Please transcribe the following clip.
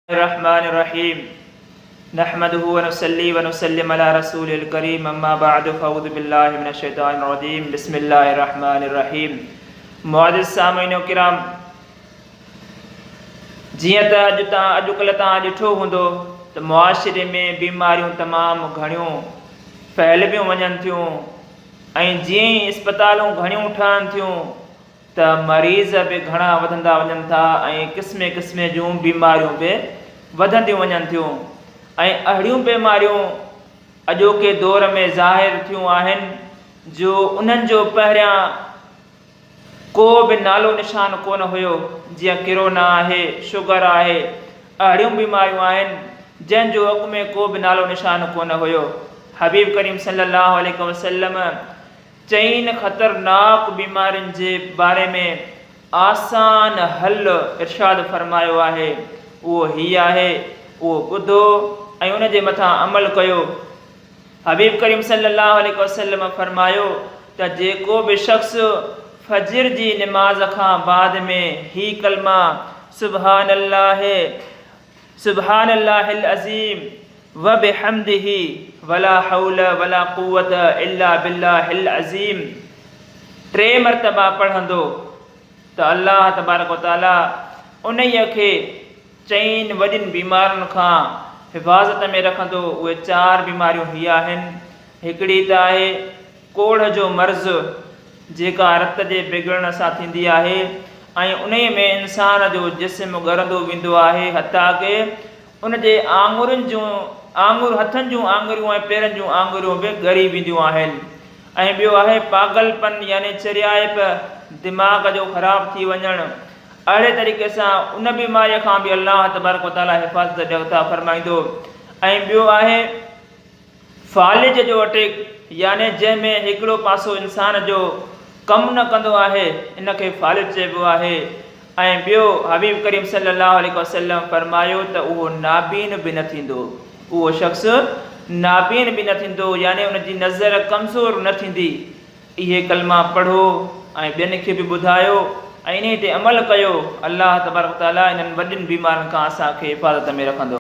रहमानिर्रहीम नहमदुहु व नुसल्ली व नुसल्लिम अला रसूलिल करीम अम्मा बअद फ़अऊज़ु बिल्लाहि मिनश शैतानिर रजीम बिस्मिल्लाहिर रहमानिर रहीम। मुअज़्ज़िज़ सामीईन किराम, जीअं त अॼुकल्ह तव्हां ॾिठो हूंदो त मुआशिरे में बीमारियूं तमामु घणियूं फैलिबियूं वञनि थियूं ऐं जीअं ई इस्पतालूं घणियूं ठहनि थियूं त मरीज़ बि घणा वधंदा वञनि था ऐं क़िस्म क़िस्म जूं बीमारियूं बि वधंदियूं वञनि थियूं ऐं अहिड़ियूं बीमारियूं अॼोके दौर में ज़ाहिर थियूं आहिनि जो उन्हनि जो पहिरियां को बि नालो निशान कोन हुयो। जीअं किरोना आहे, शुगर आहे, अहिड़ियूं बीमारियूं आहिनि जंहिंजो अॻु में को बि नालो निशान कोन हुयो। हबीब करीम सल्लल्लाहु अलैहि वसल्लम चईन ख़तरनाक बीमारियुनि जे बारे में आसान हल इरशाद फरमायो आहे, उहो ही आहे, उहो ॿुधो ऐं उन जे मथां अमल कयो। हबीब करीम सल्लल्लाहु अलैहि वसल्लम फरमायो त जेको बि शख़्स फजर जी नमाज खां बाद में ही कलमा सुबहानल्लाहिल अज़ीम व बिहम्दिही वला हौल वला कुव्वत इल्ला बिल्लाहिल अज़ीम 3 मरतबा पढ़ंदो त अल्लाह तबारक व तआला उन्हीअ खे 4 वॾियुनि बीमारियुनि खां हिफ़ाज़त में रखंदो। उहे 4 बीमारियूं ही आहिनि। हिकिड़ी त आहे कोढ़ जो मर्ज़, जेका रत जे बिगड़ण सां थींदी आहे ऐं उन में इंसान जो जिस्म ॻरंदो वेंदो आहे, हता के उन जे हथनि जूं आङुरियूं ऐं पेरनि जूं आङुरियूं बि ॻरी वेंदियूं आहिनि। ऐं ॿियो आहे पागलपन यानी चरियाइप, दिमाग़ जो ख़राब थी वञणु। अहिड़े तरीक़े सां उन बीमारीअ खां बि अल्लाह तबारक व तआला हिफ़ाज़त ॾियता फरमाईंदो। ऐं ॿियो आहे फालिज जो अटैक, यानी जंहिंमें हिकिड़ो पासो इंसान जो कमु न कंदो आहे, इनखे फालिज चइबो आहे। ऐं ॿियो हबीब करीम सल्लल्लाहु अलैहि वसल्लम फरमायो त उहो नाबीन बि न थींदो, उहो शख़्स नाबीन बि न थींदो, यानी उनजी नज़र कमज़ोर न थींदी। इहे कलमा पढ़ो ऐं ॿियनि खे बि ॿुधायो ऐं इन ते अमल कयो। अल्लाह तबारक व तआला इन्हनि वॾियुनि बीमारियुनि खां असांखे हिफ़ाज़त में रखंदो।